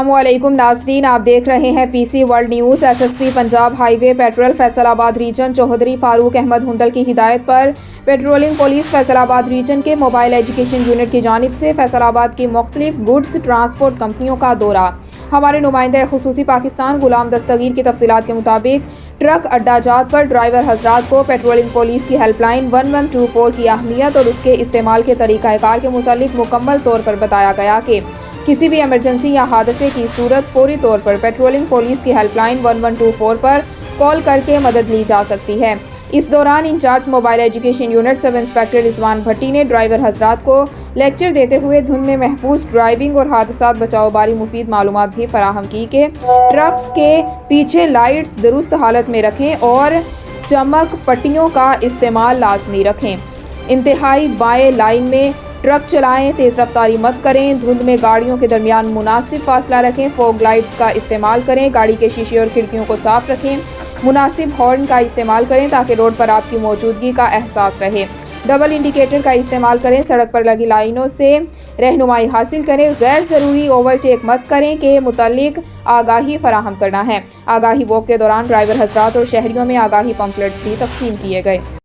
السلام علیکم ناظرین، آپ دیکھ رہے ہیں P C World News. S S P Punjab highway patrol Faisalabad region Chaudhry Farooq Ahmad Hundal کی ہدایت پر پٹرولنگ پولیس فیصل آباد ریجن کے موبائل ایجوکیشن یونٹ کی جانب سے فیصل آباد کی مختلف گڈز ٹرانسپورٹ کمپنیوں کا دورہ۔ ہمارے نمائندہ خصوصی پاکستان غلام دستگیر کی تفصیلات کے مطابق ٹرک اڈہ جات پر ڈرائیور حضرات کو پٹرولنگ پولیس کی ہیلپ لائن 1124 کی اہمیت اور اس کے استعمال کے طریقہ کار کے متعلق مکمل طور پر بتایا گیا کہ کسی بھی ایمرجنسی یا حادثے کی صورت فوری طور پر پٹرولنگ پولیس کی ہیلپ لائن 1124 پر کال کر کے مدد لی جا سکتی ہے۔ اس دوران incharge mobile education unit sub inspector Rizwan Bhatti نے ڈرائیور حضرات کو لیکچر دیتے ہوئے دھند میں محفوظ ڈرائیونگ اور حادثات بچاؤ باری مفید معلومات بھی فراہم کی کہ ٹرکس کے پیچھے لائٹس درست حالت میں رکھیں اور چمک پٹیوں کا استعمال لازمی رکھیں، انتہائی بائیں لائن میں ٹرک چلائیں، تیز رفتاری مت کریں، دھند میں گاڑیوں کے درمیان مناسب فاصلہ رکھیں، فوگ لائٹس کا استعمال کریں، گاڑی کے شیشے اور کھڑکیوں کو صاف رکھیں، مناسب ہارن کا استعمال کریں تاکہ روڈ پر آپ کی موجودگی کا احساس رہے، ڈبل انڈیکیٹر کا استعمال کریں، سڑک پر لگی لائنوں سے رہنمائی حاصل کریں، غیر ضروری اوورٹیک مت کریں کے متعلق آگاہی فراہم کرنا ہے۔ آگاہی واک کے دوران ڈرائیور حضرات اور شہریوں میں آگاہی پمفلٹس بھی تقسیم کیے گئے۔